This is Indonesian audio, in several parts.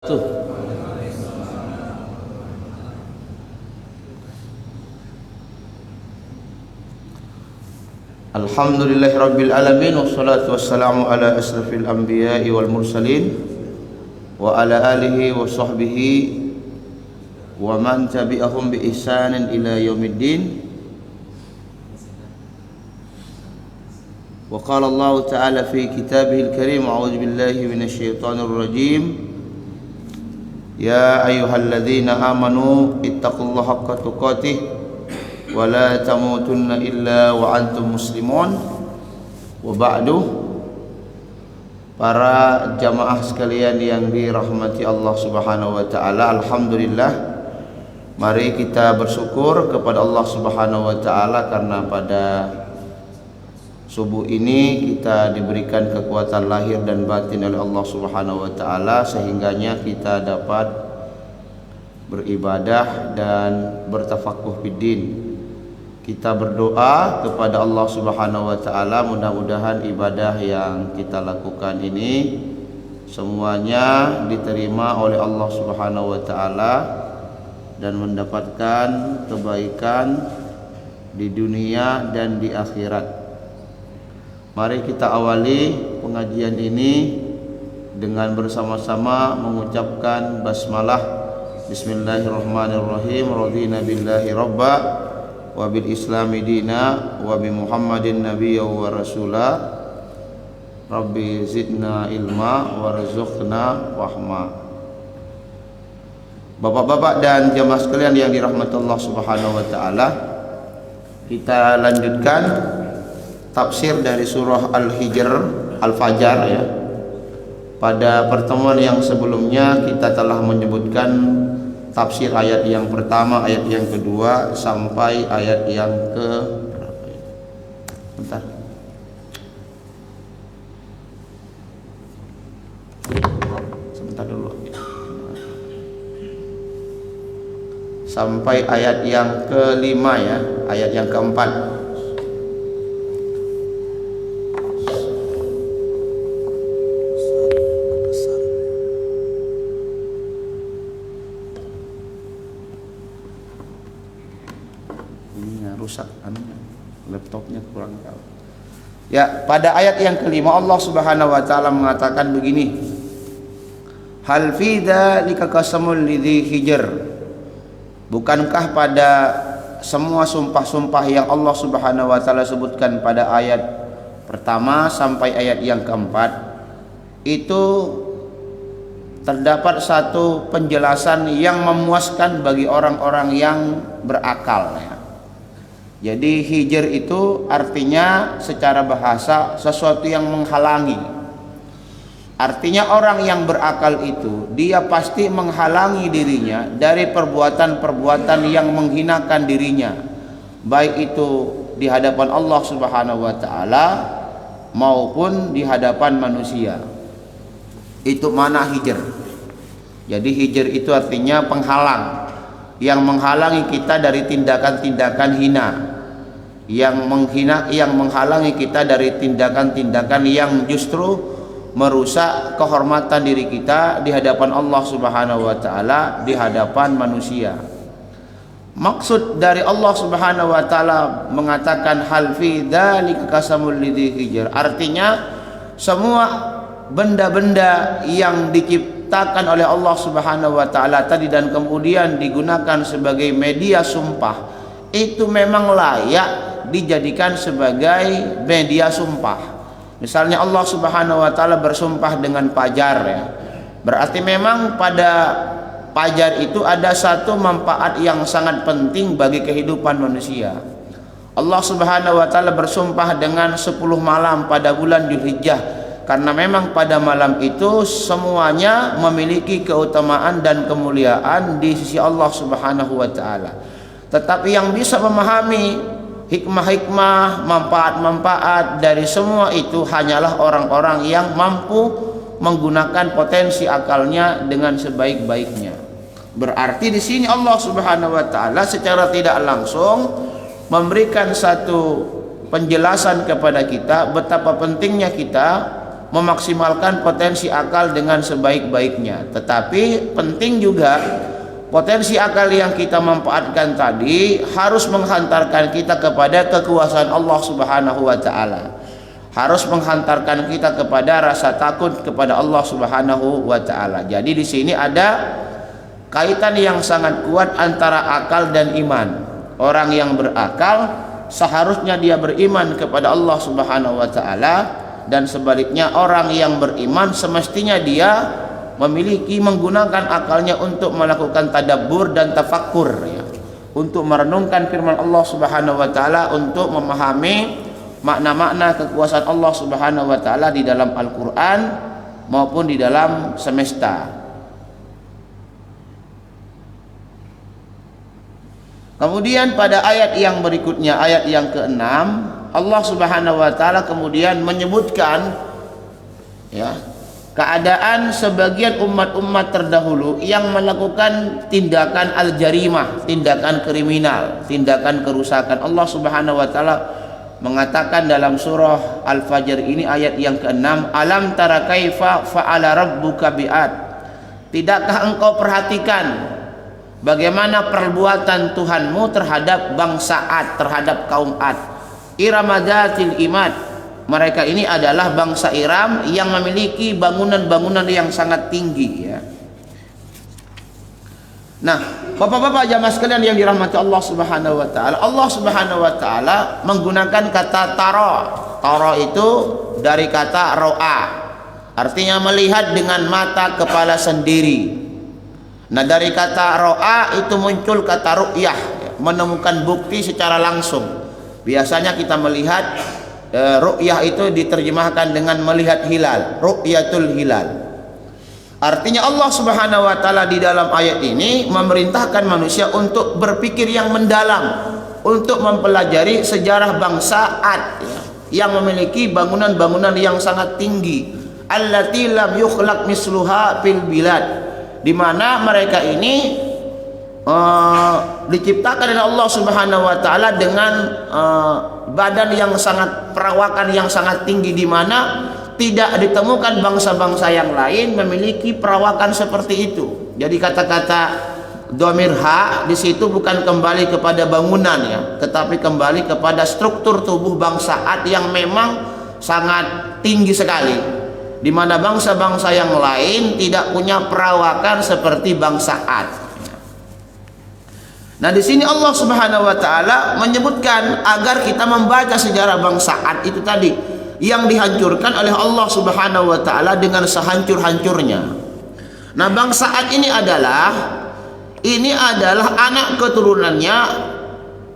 Tuh. Alhamdulillahirabbil alamin wassalatu wassalamu ala asrafil anbiya'i wal mursalin wa ala alihi wa sahbihi wa man tabi'ahum bi ihsanin ila yaumiddin. Wa qala Allah ta'ala fi kitabihil karim, a'udzu billahi minasy syaithanir rajim. Ya ayyuhalladzina amanu ittaqullaha haqqa tuqatih wa la tamutunna illa wa antum muslimun. Wa ba'du. Para jamaah sekalian yang dirahmati Allah Subhanahu wa taala, alhamdulillah, mari kita bersyukur kepada Allah Subhanahu wa taala karena pada subuh ini kita diberikan kekuatan lahir dan batin oleh Allah Subhanahu wa taala sehingganya kita dapat beribadah dan bertafakuh fiddin. Kita berdoa kepada Allah Subhanahu wa taala, mudah-mudahan ibadah yang kita lakukan ini semuanya diterima oleh Allah Subhanahu wa taala dan mendapatkan kebaikan di dunia dan di akhirat. Mari kita awali pengajian ini dengan bersama-sama mengucapkan basmalah. Bismillahirrahmanirrahim. Radina billahi rabba wa bil islami dina wa bi Muhammadin nabiyya wa rasula. Rabbi zidna ilma warzuqna wahma. Bapak-bapak dan jamaah sekalian yang dirahmati Allah Subhanahu wa taala, kita lanjutkan tafsir dari surah Al-Hijr, Al-Fajr ya. Pada pertemuan yang sebelumnya kita telah menyebutkan tafsir ayat yang pertama, ayat yang kedua sampai ayat yang ke bentar. Sebentar dulu. Sampai ayat yang kelima ya, ayat yang keempat. Rusak laptopnya kurang tahu. Ya, pada ayat yang kelima Allah Subhanahu wa taala mengatakan begini. Hal fi dzalika qasamul lidzi hijr. Bukankah pada semua sumpah-sumpah yang Allah Subhanahu wa taala sebutkan pada ayat pertama sampai ayat yang keempat itu terdapat satu penjelasan yang memuaskan bagi orang-orang yang berakal ya. Jadi hijr itu artinya secara bahasa sesuatu yang menghalangi. Artinya orang yang berakal itu dia pasti menghalangi dirinya dari perbuatan-perbuatan yang menghinakan dirinya, baik itu di hadapan Allah Subhanahu wa taala maupun di hadapan manusia. Itu makna hijr. Jadi hijr itu artinya penghalang, yang menghalangi kita dari tindakan-tindakan hina, yang menghalangi kita dari tindakan-tindakan yang justru merusak kehormatan diri kita di hadapan Allah Subhanahu wa taala, di hadapan manusia. Maksud dari Allah Subhanahu wa taala mengatakan hal fi dzalika qasamul lidzi hijr, artinya semua benda-benda yang diciptakan oleh Allah Subhanahu wa taala tadi dan kemudian digunakan sebagai media sumpah itu memang layak dijadikan sebagai media sumpah. Misalnya Allah Subhanahu wa taala bersumpah dengan fajar ya. Berarti memang pada fajar itu ada satu manfaat yang sangat penting bagi kehidupan manusia. Allah Subhanahu wa taala bersumpah dengan 10 malam pada bulan Dzulhijjah karena memang pada malam itu semuanya memiliki keutamaan dan kemuliaan di sisi Allah Subhanahu wa taala. Tetapi yang bisa memahami hikmah-hikmah, manfaat-manfaat dari semua itu hanyalah orang-orang yang mampu menggunakan potensi akalnya dengan sebaik-baiknya. Berarti di sini Allah Subhanahu wa taala secara tidak langsung memberikan satu penjelasan kepada kita betapa pentingnya kita memaksimalkan potensi akal dengan sebaik-baiknya. Tetapi penting juga potensi akal yang kita manfaatkan tadi harus menghantarkan kita kepada kekuasaan Allah Subhanahu wa taala. Harus menghantarkan kita kepada rasa takut kepada Allah Subhanahu wa taala. Jadi di sini ada kaitan yang sangat kuat antara akal dan iman. Orang yang berakal seharusnya dia beriman kepada Allah Subhanahu wa taala, dan sebaliknya orang yang beriman semestinya dia memiliki menggunakan akalnya untuk melakukan tadabbur dan tafakkur, ya, untuk merenungkan firman Allah Subhanahu wa taala, untuk memahami makna-makna kekuasaan Allah Subhanahu wa taala di dalam Al-Qur'an maupun di dalam semesta. Kemudian pada ayat yang berikutnya, ayat yang ke-6, Allah Subhanahu wa taala kemudian menyebutkan, ya, keadaan sebagian umat-umat terdahulu yang melakukan tindakan al-jarimah, tindakan kriminal, tindakan kerusakan. Allah Subhanahu wa taala mengatakan dalam surah Al-Fajr ini ayat yang ke-6, alam tara kaifa fa'ala rabbuka bi'ad. Tidakkah engkau perhatikan bagaimana perbuatan Tuhanmu terhadap bangsa Ad, terhadap kaum Ad. Iramadatil imad, mereka ini adalah bangsa Iram yang memiliki bangunan-bangunan yang sangat tinggi, ya. Nah, bapak-bapak jamaah sekalian yang dirahmati Allah Subhanahu wa taala, Allah Subhanahu wa taala menggunakan kata tara. Tara itu dari kata ro'a, artinya melihat dengan mata kepala sendiri. Nah, dari kata ro'a itu muncul kata ru'yah, menemukan bukti secara langsung. Biasanya kita melihat ru'yah itu diterjemahkan dengan melihat hilal, ru'yatul hilal. Artinya Allah Subhanahu wa taala di dalam ayat ini memerintahkan manusia untuk berpikir yang mendalam, untuk mempelajari sejarah bangsa Ad, ya, yang memiliki bangunan-bangunan yang sangat tinggi, allati lam yukhlaq misluha fil bilad, di mana mereka ini diciptakan oleh Allah Subhanahu wa taala dengan badan yang sangat, perawakan yang sangat tinggi, di mana tidak ditemukan bangsa-bangsa yang lain memiliki perawakan seperti itu. Jadi kata-kata dhamir ha di situ bukan kembali kepada bangunan, ya, tetapi kembali kepada struktur tubuh bangsa Ad yang memang sangat tinggi sekali, di mana bangsa-bangsa yang lain tidak punya perawakan seperti bangsa Ad. Nah, di sini Allah Subhanahu wa taala menyebutkan agar kita membaca sejarah bangsa Ad itu tadi, yang dihancurkan oleh Allah Subhanahu wa taala dengan sehancur-hancurnya. Nah, bangsa Ad ini adalah anak keturunannya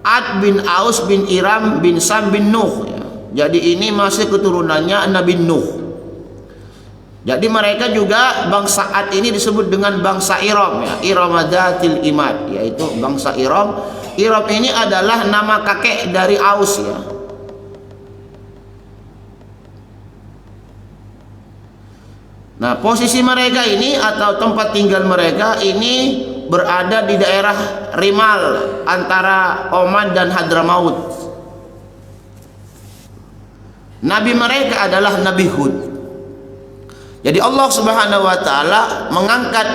Ad bin Aus bin Iram bin Sam bin Nuh, ya. Jadi ini masih keturunannya Nabi Nuh. Jadi mereka juga bangsa Ad ini disebut dengan bangsa Iram, ya, Iramadatil imad, yaitu bangsa Iram. Iram ini adalah nama kakek dari Aus, ya. Nah, posisi mereka ini atau tempat tinggal mereka ini berada di daerah Rimal antara Oman dan Hadramaut. Nabi mereka adalah Nabi Hud. Jadi Allah Subhanahu wa taala mengangkat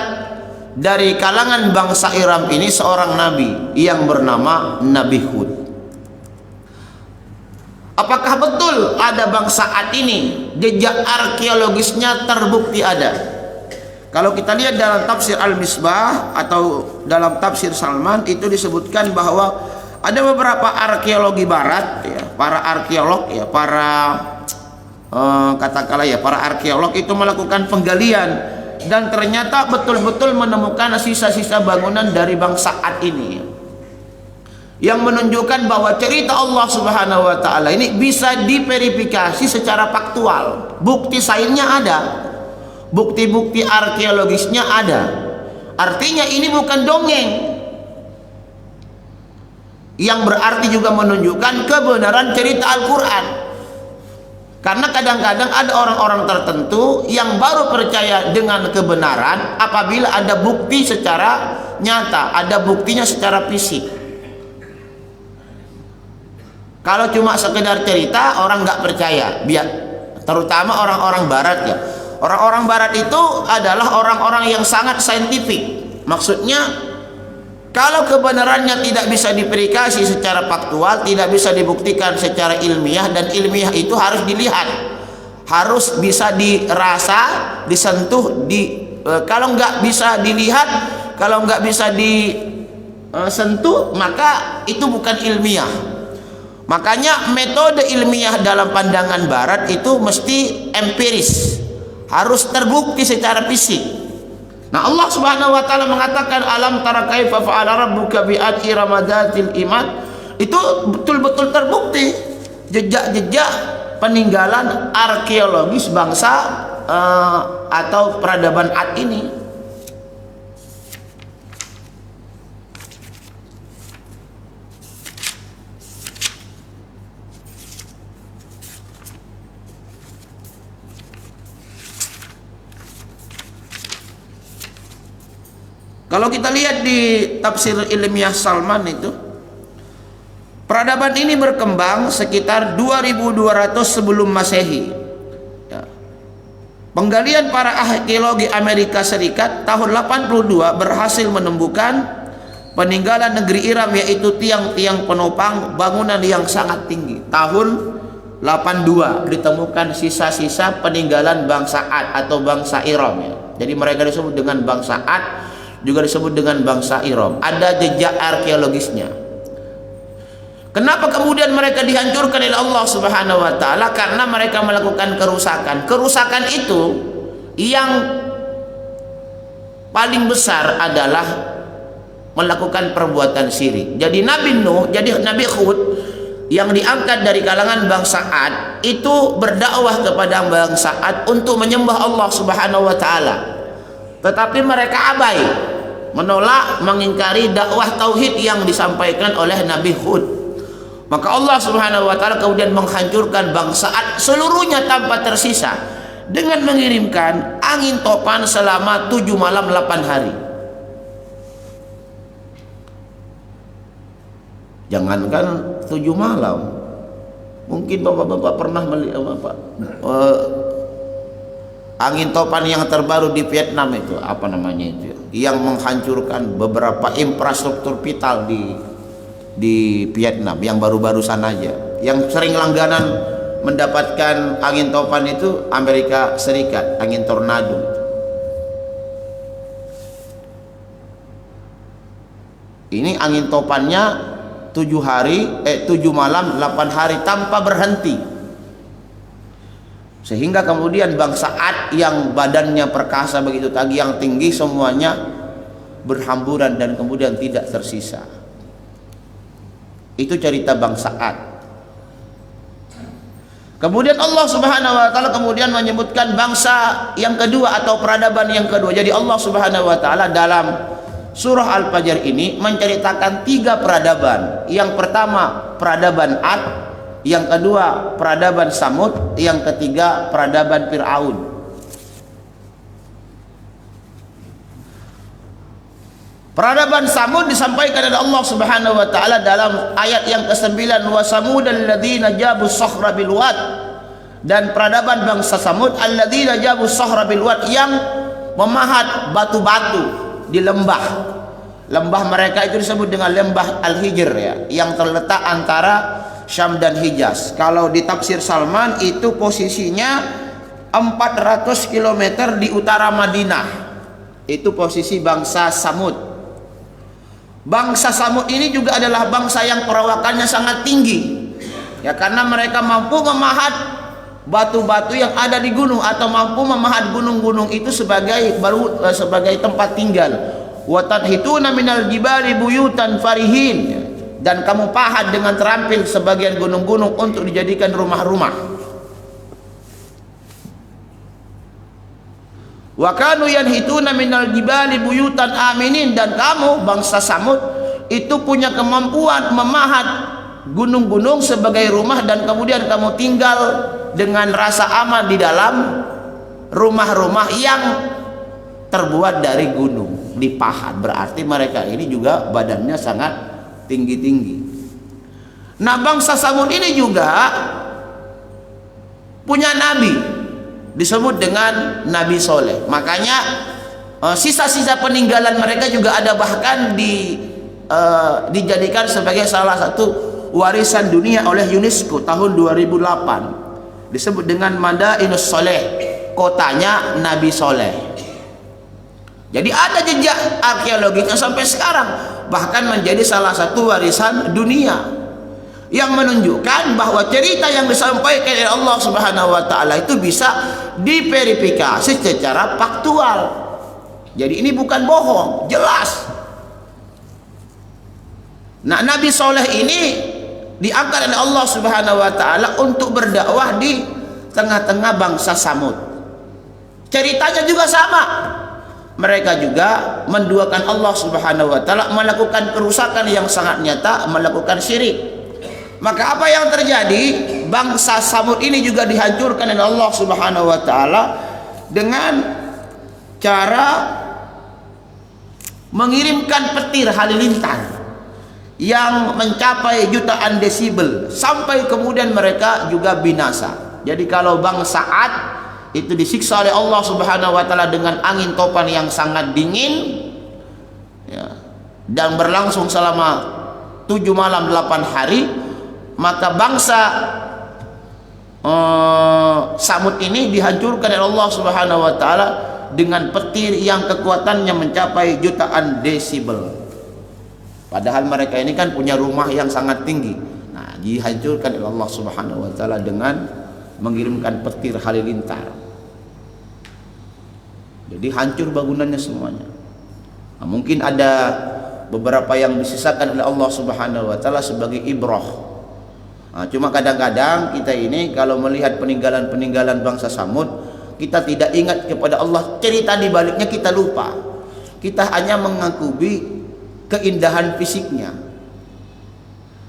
dari kalangan bangsa Iram ini seorang nabi yang bernama Nabi Hud. Apakah betul ada bangsa Ad ini? Jejak arkeologisnya terbukti ada. Kalau kita lihat dalam tafsir Al-Misbah atau dalam tafsir Salman, itu disebutkan bahwa ada beberapa arkeologi barat, ya, para arkeolog, ya, katakanlah, ya, para arkeolog itu melakukan penggalian dan ternyata betul-betul menemukan sisa-sisa bangunan dari bangsa Ad ini, yang menunjukkan bahwa cerita Allah Subhanahu wa taala ini bisa diverifikasi secara faktual. Bukti sainsnya ada, bukti-bukti arkeologisnya ada. Artinya ini bukan dongeng, yang berarti juga menunjukkan kebenaran cerita Al-Quran. Karena kadang-kadang ada orang-orang tertentu yang baru percaya dengan kebenaran apabila ada bukti secara nyata, ada buktinya secara fisik. Kalau cuma sekedar cerita, orang nggak percaya, biar terutama orang-orang barat ya. Orang-orang barat itu adalah orang-orang yang sangat saintifik. Maksudnya kalau kebenarannya tidak bisa diverifikasi secara faktual, tidak bisa dibuktikan secara ilmiah, dan ilmiah itu harus dilihat, harus bisa dirasa, disentuh, kalau nggak bisa dilihat, kalau nggak bisa disentuh, maka itu bukan ilmiah. Makanya metode ilmiah dalam pandangan barat itu mesti empiris, harus terbukti secara fisik. Nah, Allah Subhanahu wa taala mengatakan alam tara kaifa fa'ala rabbuka bi'ad iramadatil imad, itu betul-betul terbukti jejak-jejak peninggalan arkeologis bangsa atau peradaban Ad ini. Kalau kita lihat di tafsir ilmiah Salman itu, peradaban ini berkembang sekitar 2200 sebelum Masehi. Ya. Penggalian para arkeologi Amerika Serikat tahun 82 berhasil menemukan peninggalan negeri Iram, yaitu tiang-tiang penopang bangunan yang sangat tinggi. Tahun 82 ditemukan sisa-sisa peninggalan bangsa Ad atau bangsa Iram ya. Jadi mereka disebut dengan bangsa Ad, juga disebut dengan bangsa Iram. Ada jejak arkeologisnya. Kenapa kemudian mereka dihancurkan oleh Allah Subhanahu wa taala? Karena mereka melakukan kerusakan. Kerusakan itu yang paling besar adalah melakukan perbuatan syirik. Jadi Nabi Nuh, jadi Nabi Hud yang diangkat dari kalangan bangsa Ad itu berdakwah kepada bangsa Ad untuk menyembah Allah Subhanahu wa taala. Tetapi mereka abai, menolak, mengingkari dakwah tauhid yang disampaikan oleh Nabi Hud. Maka Allah Subhanahu wa taala kemudian menghancurkan bangsa Ad seluruhnya tanpa tersisa dengan mengirimkan angin topan selama 7 malam 8 hari. Jangankan 7 malam, mungkin bapak-bapak pernah melihat angin topan yang terbaru di Vietnam itu, apa namanya itu, yang menghancurkan beberapa infrastruktur vital di Vietnam yang baru-barusan aja. Yang sering langganan mendapatkan angin topan itu Amerika Serikat, angin tornado. Ini angin topannya 7 malam 8 hari tanpa berhenti. Sehingga kemudian bangsa Ad yang badannya perkasa begitu tadi, yang tinggi, semuanya berhamburan dan kemudian tidak tersisa. Itu cerita bangsa Ad. Kemudian Allah Subhanahu wa taala kemudian menyebutkan bangsa yang kedua atau peradaban yang kedua. Jadi Allah Subhanahu wa taala dalam surah Al-Fajr ini menceritakan 3 peradaban. Yang pertama peradaban Ad, yang kedua peradaban Samud, yang ketiga peradaban Fir'aun. Peradaban Samud disampaikan oleh Allah Subhanahu wa taala dalam ayat yang ke-9, wa samudal ladzina jabu sakhra bil wad, dan peradaban bangsa Samud alladzina jabu sakhra bil wad, yang memahat batu-batu di lembah. Lembah mereka itu disebut dengan lembah Al-Hijr ya, yang terletak antara Syam dan Hijaz. Kalau di tafsir Salman itu posisinya 400 km di utara Madinah. Itu posisi bangsa Samud. Bangsa Samud ini juga adalah bangsa yang perawakannya sangat tinggi. Ya, karena mereka mampu memahat batu-batu yang ada di gunung, atau mampu memahat gunung-gunung itu sebagai tempat tinggal. Wa tadhituna minal jibali buyutan farihin, dan kamu pahat dengan terampil sebagian gunung-gunung untuk dijadikan rumah-rumah. Wa kanu yanhituna minal jibali buyutan aminin, dan kamu bangsa Samud itu punya kemampuan memahat gunung-gunung sebagai rumah, dan kemudian kamu tinggal dengan rasa aman di dalam rumah-rumah yang terbuat dari gunung, dipahat. Berarti mereka ini juga badannya sangat tinggi-tinggi. Nah, bangsa Samud ini juga punya nabi, disebut dengan Nabi Soleh. Makanya sisa-sisa peninggalan mereka juga ada, bahkan dijadikan sebagai salah satu warisan dunia oleh UNESCO tahun 2008, disebut dengan Madainus Soleh, kotanya Nabi Soleh. Jadi ada jejak arkeologinya sampai sekarang, bahkan menjadi salah satu warisan dunia, yang menunjukkan bahwa cerita yang disampaikan oleh Allah Subhanahu wa taala itu bisa diverifikasi secara faktual. Jadi ini bukan bohong, jelas. Nah, Nabi Soleh ini diangkat oleh Allah Subhanahu wa taala untuk berdakwah di tengah-tengah bangsa Samud. Ceritanya juga sama. Mereka juga menduakan Allah Subhanahu wa taala, melakukan kerusakan yang sangat nyata, melakukan syirik. Maka apa yang terjadi? Bangsa Samud ini juga dihancurkan oleh Allah Subhanahu wa taala dengan cara mengirimkan petir halilintar yang mencapai jutaan desibel, sampai kemudian mereka juga binasa. Jadi kalau bangsa Ad itu disiksa oleh Allah Subhanahu wa taala dengan angin topan yang sangat dingin, ya, dan berlangsung selama 7 malam 8 hari, maka bangsa Samud ini dihancurkan oleh Allah Subhanahu wa taala dengan petir yang kekuatannya mencapai jutaan desibel. Padahal mereka ini kan punya rumah yang sangat tinggi. Nah, dihancurkan oleh Allah Subhanahu wa taala dengan mengirimkan petir halilintar. Jadi hancur bangunannya semuanya. Nah, mungkin ada beberapa yang disisakan oleh Allah Subhanahu wa taala sebagai ibrah. Nah, cuma kadang-kadang kita ini kalau melihat peninggalan-peninggalan bangsa Samud, kita tidak ingat kepada Allah, cerita di baliknya kita lupa. Kita hanya mengagumi keindahan fisiknya,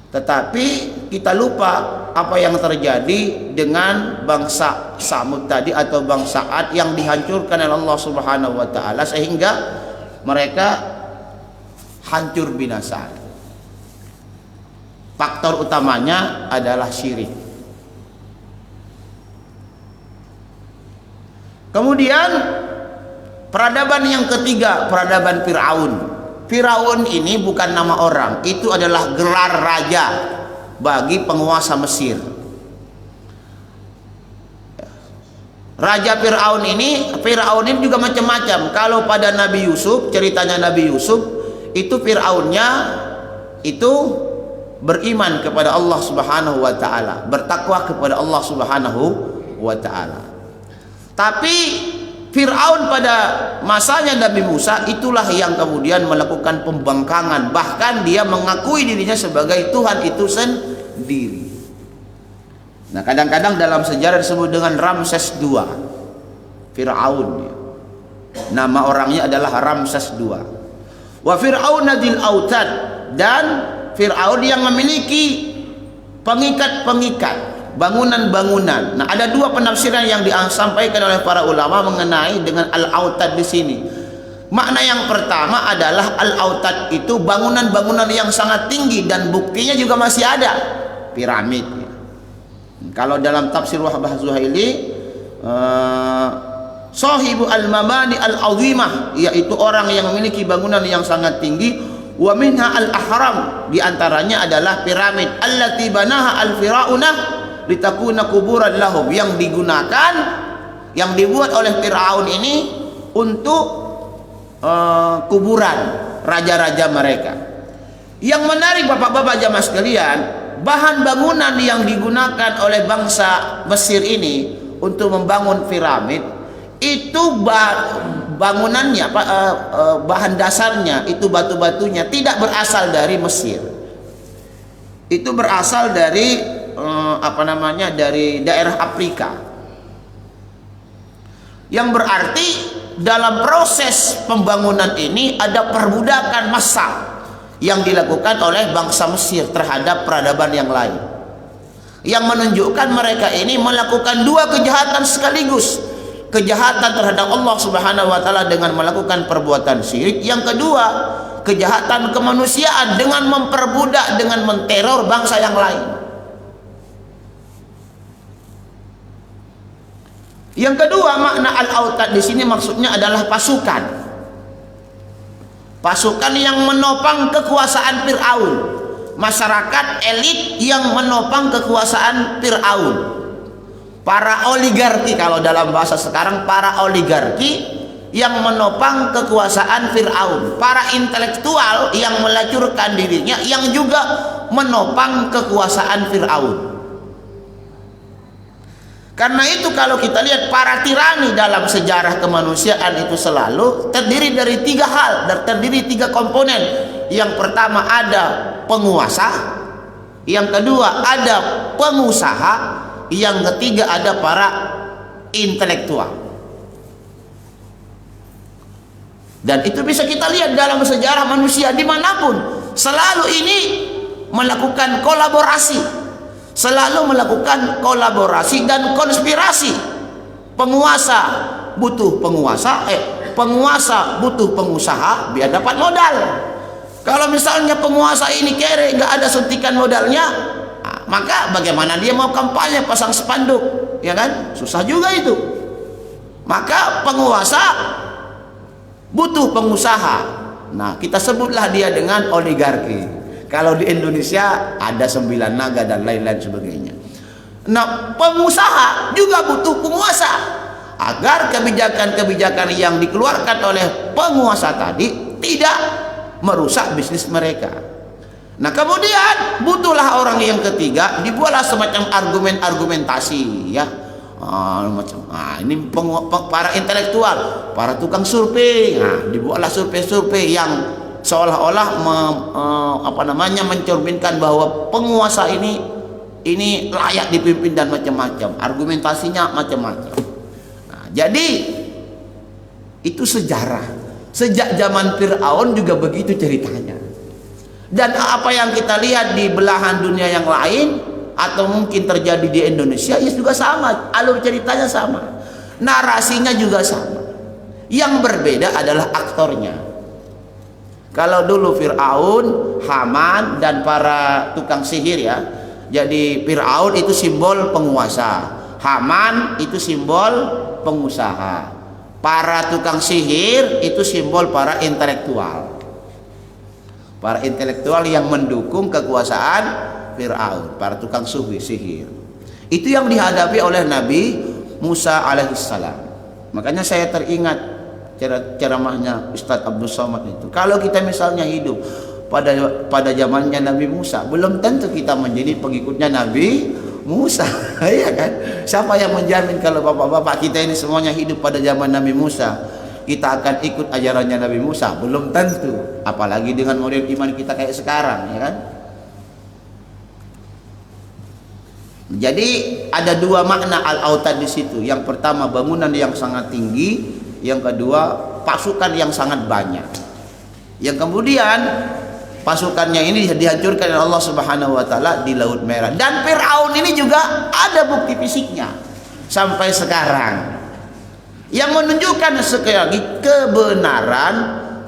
tetapi kita lupa apa yang terjadi dengan bangsa Samud tadi atau bangsa Ad yang dihancurkan oleh Allah Subhanahu wa taala sehingga mereka hancur binasa. Faktor utamanya adalah syirik. Kemudian peradaban yang ketiga, peradaban Fir'aun. Firaun ini bukan nama orang, itu adalah gelar raja bagi penguasa Mesir. Raja Firaun ini juga macam-macam. Kalau pada Nabi Yusuf, ceritanya Nabi Yusuf, itu Firaunnya itu beriman kepada Allah Subhanahu wa taala, bertakwa kepada Allah Subhanahu wa taala. Tapi Fir'aun pada masanya Nabi Musa itulah yang kemudian melakukan pembangkangan, bahkan dia mengakui dirinya sebagai Tuhan itu sendiri. Nah, kadang-kadang dalam sejarah disebut dengan Ramses II, Fir'aun. Nama orangnya adalah Ramses II. Wa Fir'aun dzil autad, dan Fir'aun yang memiliki pengikat-pengikat, bangunan-bangunan. Nah, ada dua penafsiran yang disampaikan oleh para ulama mengenai dengan al-autad di sini. Makna yang pertama adalah al-autad itu bangunan-bangunan yang sangat tinggi, dan buktinya juga masih ada, piramid. Kalau dalam tafsir Wahbah Zuhaili, sahibu al-mabani al-azimah, yaitu orang yang memiliki bangunan yang sangat tinggi. Wa minha al-ahram, diantaranya adalah piramid allati banaha al-firaunah litakuna kuburan lahum, yang digunakan, yang dibuat oleh Firaun ini untuk kuburan raja-raja mereka. Yang menarik Bapak-bapak jamaah sekalian, bahan bangunan yang digunakan oleh bangsa Mesir ini untuk membangun piramid itu bangunannya, bahan dasarnya itu batu-batunya tidak berasal dari Mesir, itu berasal dari dari daerah Afrika, yang berarti dalam proses pembangunan ini ada perbudakan massal yang dilakukan oleh bangsa Mesir terhadap peradaban yang lain, yang menunjukkan mereka ini melakukan dua kejahatan sekaligus. Kejahatan terhadap Allah Subhanahu wa taala dengan melakukan perbuatan syirik, yang kedua kejahatan kemanusiaan dengan memperbudak, dengan menteror bangsa yang lain. Yang kedua, makna al-autad di sini maksudnya adalah pasukan. Pasukan yang menopang kekuasaan Fir'aun. Masyarakat elit yang menopang kekuasaan Fir'aun. Para oligarki, kalau dalam bahasa sekarang para oligarki yang menopang kekuasaan Fir'aun. Para intelektual yang melacurkan dirinya yang juga menopang kekuasaan Fir'aun. Karena itu kalau kita lihat para tirani dalam sejarah kemanusiaan itu selalu terdiri dari tiga hal, terdiri tiga komponen. Yang pertama ada penguasa, yang kedua ada pengusaha, yang ketiga ada para intelektual. Dan itu bisa kita lihat dalam sejarah manusia dimanapun, selalu ini melakukan kolaborasi. Selalu melakukan kolaborasi dan konspirasi. Penguasa butuh penguasa, penguasa butuh pengusaha biar dapat modal. Kalau misalnya penguasa ini kere, nggak ada suntikan modalnya, maka bagaimana dia mau kampanye pasang spanduk, ya kan? Susah juga itu. Maka penguasa butuh pengusaha. Nah, kita sebutlah dia dengan oligarki. Kalau di Indonesia ada 9 naga dan lain-lain sebagainya. Nah, pengusaha juga butuh penguasa agar kebijakan-kebijakan yang dikeluarkan oleh penguasa tadi tidak merusak bisnis mereka. Nah, kemudian butuhlah orang yang ketiga, dibuatlah semacam argumentasi, ya. Ini para intelektual, para tukang survei. Nah, dibuatlah survei-survei yang seolah-olah mencerminkan bahwa penguasa ini layak dipimpin dan macam-macam, argumentasinya macam-macam. Nah, jadi itu sejarah sejak zaman Fir'aun juga begitu ceritanya. Dan apa yang kita lihat di belahan dunia yang lain atau mungkin terjadi di Indonesia ya juga sama, alur ceritanya sama, narasinya juga sama. Yang berbeda adalah aktornya. Kalau dulu Fir'aun, Haman dan para tukang sihir, ya. Jadi Fir'aun itu simbol penguasa, Haman itu simbol pengusaha, para tukang sihir itu simbol para intelektual. Para intelektual yang mendukung kekuasaan Fir'aun, para tukang sihir. Itu yang dihadapi oleh Nabi Musa alaihissalam. Makanya saya teringat ceramahnya Ustadz Abdul Somad itu. Kalau kita misalnya hidup pada zamannya Nabi Musa, belum tentu kita menjadi pengikutnya Nabi Musa. Ya kan? Siapa yang menjamin kalau bapak-bapak kita ini semuanya hidup pada zaman Nabi Musa, kita akan ikut ajarannya Nabi Musa? Belum tentu. Apalagi dengan model iman kita kayak sekarang, ya kan? Jadi ada dua makna al-autad di situ. Yang pertama bangunan yang sangat tinggi, yang kedua pasukan yang sangat banyak. Yang kemudian pasukannya ini dihancurkan oleh Allah Subhanahu wa taala di Laut Merah. Dan Firaun ini juga ada bukti fisiknya sampai sekarang yang menunjukkan sekali lagi kebenaran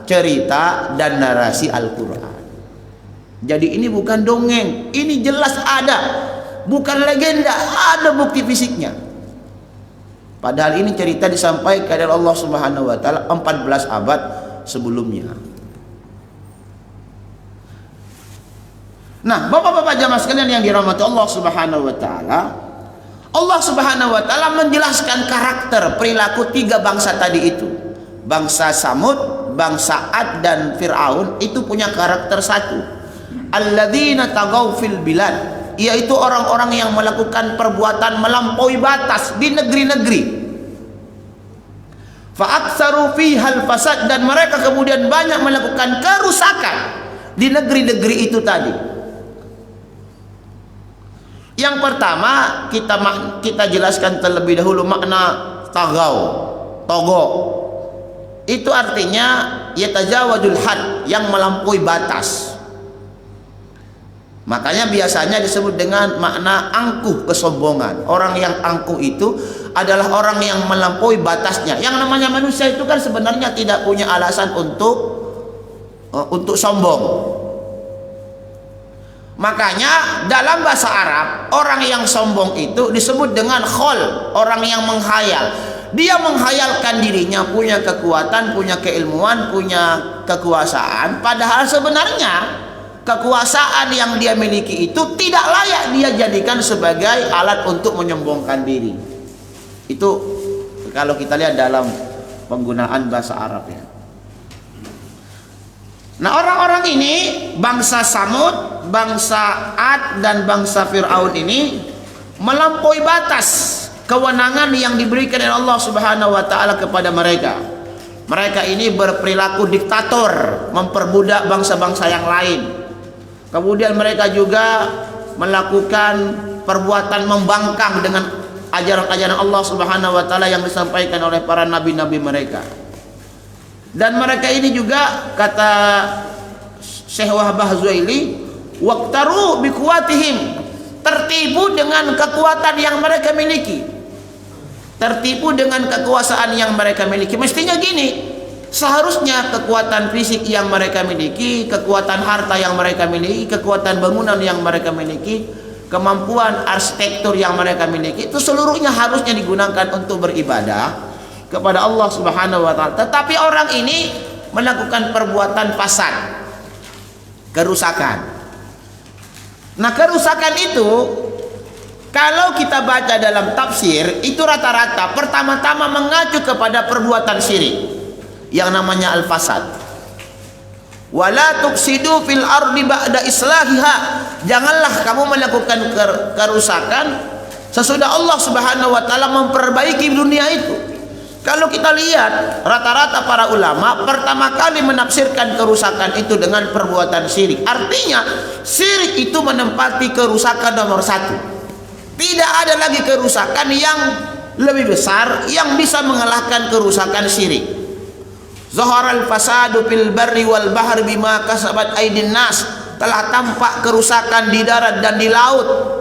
cerita dan narasi Al-Qur'an. Jadi ini bukan dongeng, ini jelas ada, bukan legenda, ada bukti fisiknya. Padahal ini cerita disampaikan oleh Allah Subhanahu wa taala 14 abad sebelumnya. Nah, Bapak-bapak jamaah sekalian yang dirahmati Allah Subhanahu wa taala, Allah Subhanahu wa taala menjelaskan karakter perilaku tiga bangsa tadi itu. Bangsa Samud, bangsa Ad dan Fir'aun itu punya karakter satu. Alladzina tagaw fil bilad, yaitu orang-orang yang melakukan perbuatan melampaui batas di negeri-negeri. Fa'aktsaru fihal fasad, dan mereka kemudian banyak melakukan kerusakan di negeri-negeri itu tadi. Yang pertama kita jelaskan terlebih dahulu makna tagaw, togo. Itu artinya yatajawazul had, yang melampaui batas. Makanya biasanya disebut dengan makna angkuh, kesombongan. Orang yang angkuh itu adalah orang yang melampaui batasnya. Yang namanya manusia itu kan sebenarnya tidak punya alasan untuk sombong. Makanya dalam bahasa Arab orang yang sombong itu disebut dengan khol, orang yang menghayal. Dia menghayalkan dirinya punya kekuatan, punya keilmuan, punya kekuasaan, padahal sebenarnya kekuasaan yang dia miliki itu tidak layak dia jadikan sebagai alat untuk menyombongkan diri. Itu kalau kita lihat dalam penggunaan bahasa Arab ya. Nah, orang-orang ini, bangsa Samud, bangsa Ad dan bangsa Fir'aun ini melampaui batas kewenangan yang diberikan oleh Allah Subhanahu wa taala kepada mereka. Mereka ini berperilaku diktator, memperbudak bangsa-bangsa yang lain. Kemudian mereka juga melakukan perbuatan membangkang dengan ajaran-ajaran Allah Subhanahu wa taala yang disampaikan oleh para nabi-nabi mereka. Dan mereka ini juga, kata Syekh Wahbah Zuhaili, waqtaru biquwatihim, tertipu dengan kekuatan yang mereka miliki, tertipu dengan kekuasaan yang mereka miliki. Mestinya gini, seharusnya kekuatan fisik yang mereka miliki, kekuatan harta yang mereka miliki, kekuatan bangunan yang mereka miliki, kemampuan arsitektur yang mereka miliki, itu seluruhnya harusnya digunakan untuk beribadah kepada Allah Subhanahu wa taala. Tetapi orang ini melakukan perbuatan fasad, kerusakan. Nah, kerusakan itu kalau kita baca dalam tafsir itu rata-rata pertama-tama mengacu kepada perbuatan syirik yang namanya al-fasad. Wala tuksidu fil ardi ba'da islahiha. Janganlah kamu melakukan kerusakan sesudah Allah Subhanahu wa taala memperbaiki dunia itu. Kalau kita lihat rata-rata para ulama pertama kali menafsirkan kerusakan itu dengan perbuatan syirik. Artinya syirik itu menempati kerusakan nomor satu. Tidak ada lagi kerusakan yang lebih besar yang bisa mengalahkan kerusakan syirik. Zaharal fasadu fil barri wal bahri bima kasabat aydin nas. Telah tampak kerusakan di darat dan di laut.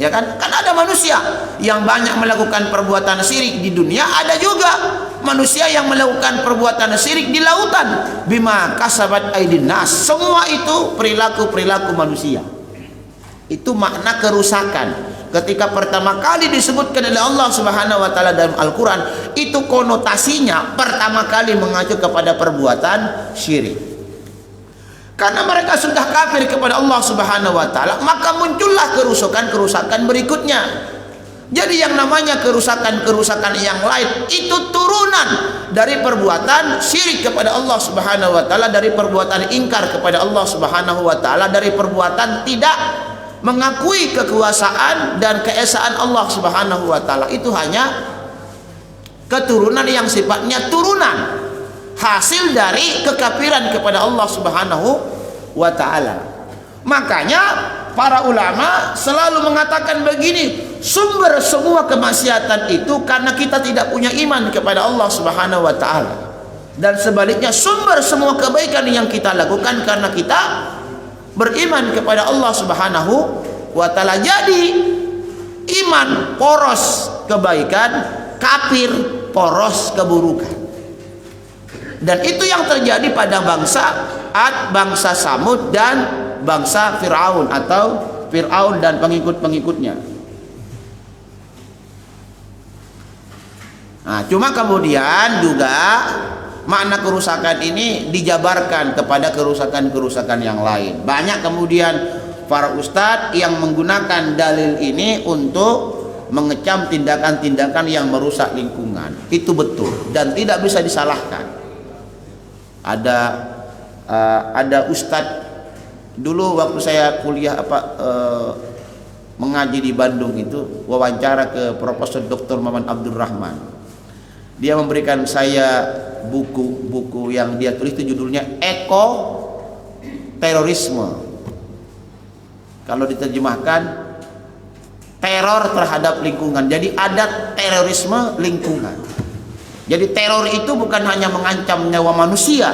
Ya kan? Kan ada manusia yang banyak melakukan perbuatan syirik di dunia, ada juga manusia yang melakukan perbuatan syirik di lautan. Bima kasabat aydin nas. Semua itu perilaku-perilaku manusia. Itu makna kerusakan. Ketika pertama kali disebutkan oleh Allah Subhanahu wa taala dalam Al-Qur'an, itu konotasinya pertama kali mengacu kepada perbuatan syirik. Karena mereka sudah kafir kepada Allah Subhanahu wa taala, maka muncullah kerusakan-kerusakan berikutnya. Jadi yang namanya kerusakan-kerusakan yang lain itu turunan dari perbuatan syirik kepada Allah Subhanahu wa taala, dari perbuatan ingkar kepada Allah Subhanahu wa taala, dari perbuatan tidak mengakui kekuasaan dan keesaan Allah Subhanahu wa taala. Itu hanya keturunan yang sifatnya turunan, hasil dari kekafiran kepada Allah Subhanahu wa taala. Makanya para ulama selalu mengatakan begini, sumber semua kemaksiatan itu karena kita tidak punya iman kepada Allah Subhanahu wa taala. Dan sebaliknya sumber semua kebaikan yang kita lakukan karena kita beriman kepada Allah Subhanahu wa taala. Jadi iman poros kebaikan, kafir poros keburukan. Dan itu yang terjadi pada bangsa Ad, bangsa Samud dan bangsa Fir'aun atau Fir'aun dan pengikut-pengikutnya. Nah, cuma kemudian juga makna kerusakan ini dijabarkan kepada kerusakan-kerusakan yang lain. Banyak kemudian para ustadz yang menggunakan dalil ini untuk mengecam tindakan-tindakan yang merusak lingkungan. Itu betul dan tidak bisa disalahkan. Ada ustadz dulu waktu saya kuliah mengaji di Bandung itu, wawancara ke Profesor Dr. Maman Abdul Rahman. Dia memberikan saya buku yang dia tulis itu judulnya Eko Terorisme. Kalau diterjemahkan teror terhadap lingkungan. Jadi ada terorisme lingkungan. Jadi teror itu bukan hanya mengancam nyawa manusia,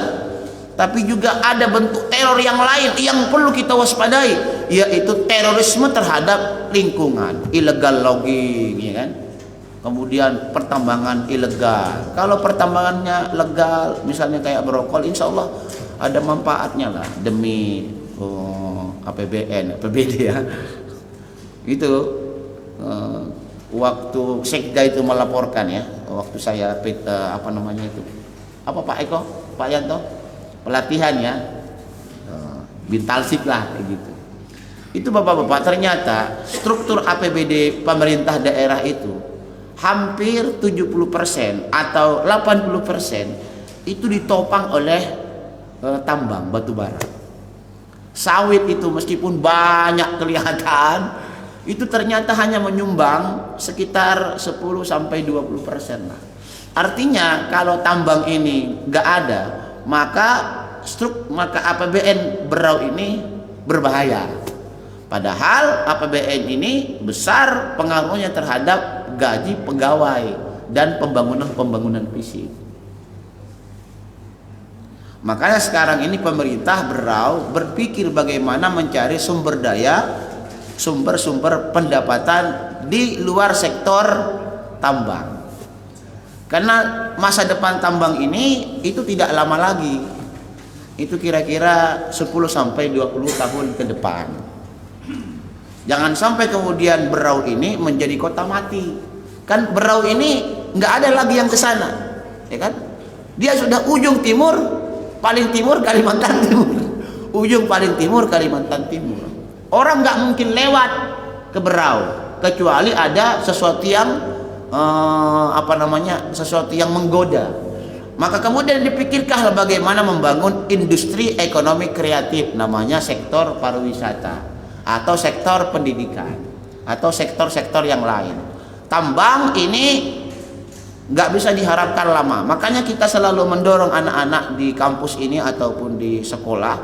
tapi juga ada bentuk teror yang lain yang perlu kita waspadai, yaitu terorisme terhadap lingkungan, illegal logging, ya kan? Kemudian pertambangan ilegal. Kalau pertambangannya legal, misalnya kayak brokol, insya Allah ada manfaatnya lah demi APBN, APBD ya. Itu waktu Sekda itu melaporkan ya, waktu saya apa namanya itu, apa Pak Eko, Pak Yanto, pelatihan ya, Bintalsik lah kayak gitu. Itu bapak-bapak, ternyata struktur APBD pemerintah daerah itu hampir 70% atau 80% itu ditopang oleh tambang batu bara. Sawit itu meskipun banyak kelihatan, itu ternyata hanya menyumbang sekitar 10-20% lah. Artinya kalau tambang ini nggak ada, maka APBN Berau ini berbahaya. Padahal APBN ini besar pengaruhnya terhadap gaji pegawai dan pembangunan fisik. Makanya sekarang ini pemerintah Berau berpikir bagaimana mencari sumber pendapatan di luar sektor tambang. Karena masa depan tambang ini itu tidak lama lagi. Itu kira-kira 10-20 tahun ke depan. Jangan sampai kemudian Berau ini menjadi kota mati. Kan Berau ini nggak ada lagi yang ke sana, ya kan? Dia sudah ujung timur, paling timur Kalimantan Timur, ujung paling timur Kalimantan Timur. Orang nggak mungkin lewat ke Berau kecuali ada sesuatu yang sesuatu yang menggoda. Maka kemudian dipikirkanlah bagaimana membangun industri ekonomi kreatif, namanya sektor pariwisata atau sektor pendidikan atau sektor-sektor yang lain. Tambang ini nggak bisa diharapkan lama. Makanya kita selalu mendorong anak-anak di kampus ini ataupun di sekolah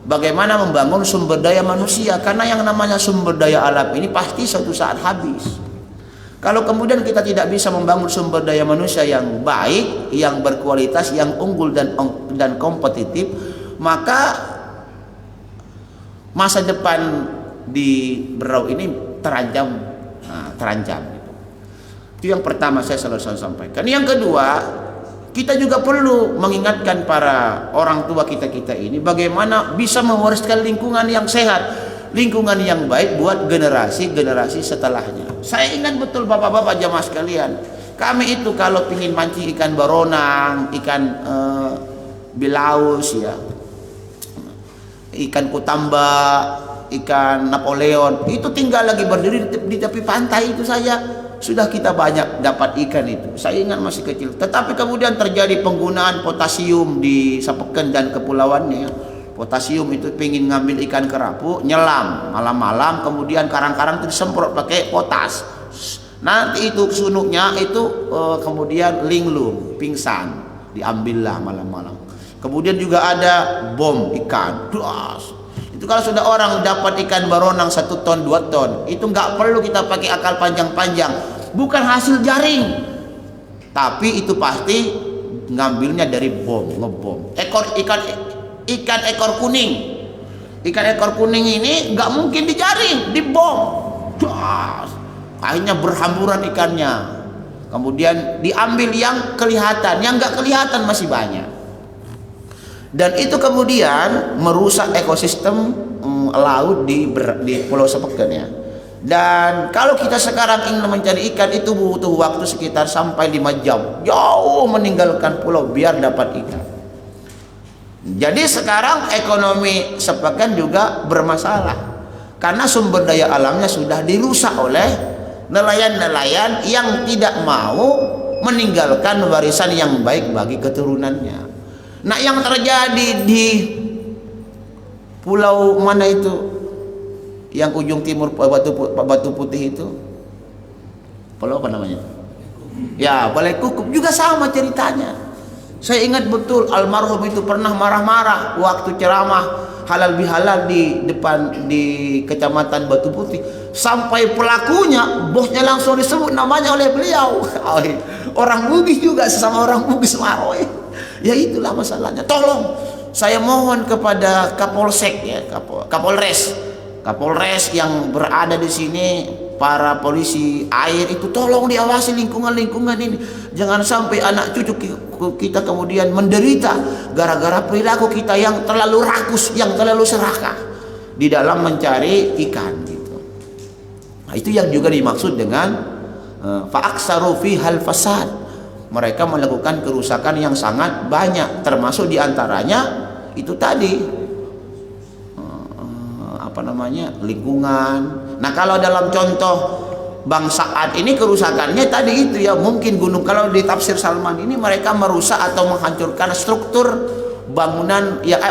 bagaimana membangun sumber daya manusia, karena yang namanya sumber daya alam ini pasti suatu saat habis. Kalau kemudian kita tidak bisa membangun sumber daya manusia yang baik, yang berkualitas, yang unggul dan kompetitif, maka masa depan di Berau ini terancam. Itu yang pertama saya selalu sampaikan. Yang kedua, kita juga perlu mengingatkan para orang tua kita ini bagaimana bisa mewariskan lingkungan yang sehat, lingkungan yang baik buat generasi setelahnya. Saya ingat betul bapak-bapak jamaah sekalian, kami itu kalau pingin mancing ikan baronang, ikan bilaus ya, ikan kutamba, ikan Napoleon, itu tinggal lagi berdiri di tepi pantai itu saja sudah kita banyak dapat ikan itu. Saya ingat masih kecil. Tetapi kemudian terjadi penggunaan potasium di Sapeken dan kepulauannya. Potasium itu pingin ngambil ikan kerapu, nyelam malam-malam, kemudian karang-karang itu disemprot pakai potas. Nanti itu sunuknya itu kemudian linglung, pingsan, diambillah malam-malam. Kemudian juga ada bom ikan. Itu kalau sudah orang dapat ikan baronang 1 ton 2 ton, itu nggak perlu kita pakai akal panjang-panjang, bukan hasil jaring, tapi itu pasti ngambilnya dari ngebom. Ikan ekor kuning ini nggak mungkin dijaring, dibom, akhirnya berhamburan ikannya. Kemudian diambil yang kelihatan, yang nggak kelihatan masih banyak. Dan itu kemudian merusak ekosistem laut di Pulau Sapeken ya. Dan kalau kita sekarang ingin mencari ikan itu butuh waktu sekitar sampai 5 jam, jauh meninggalkan pulau biar dapat ikan. Jadi sekarang ekonomi Sapeken juga bermasalah karena sumber daya alamnya sudah dirusak oleh nelayan-nelayan yang tidak mau meninggalkan warisan yang baik bagi keturunannya. Nah, yang terjadi di pulau mana itu yang ujung timur Batu Putih itu, pulau apa namanya? Ya, Balai Kukup juga sama ceritanya. Saya ingat betul almarhum itu pernah marah-marah waktu ceramah halal bihalal di depan di Kecamatan Batu Putih, sampai pelakunya bosnya langsung disebut namanya oleh beliau. Orang Bugis juga, sesama orang Bugis marah. Ya itulah masalahnya. Tolong saya mohon kepada Kapolsek ya, Kapolres yang berada di sini, para polisi air itu tolong diawasi lingkungan ini. Jangan sampai anak cucu kita kemudian menderita gara-gara perilaku kita yang terlalu rakus, yang terlalu serakah. di dalam mencari ikan gitu. Nah, itu yang juga dimaksud dengan fa'aksaru fihal fasad. Mereka melakukan kerusakan yang sangat banyak, termasuk diantaranya itu tadi lingkungan. Nah, kalau dalam contoh bangsa Ad ini kerusakannya tadi itu ya, mungkin gunung, kalau di tafsir Salman ini mereka merusak atau menghancurkan struktur bangunan ya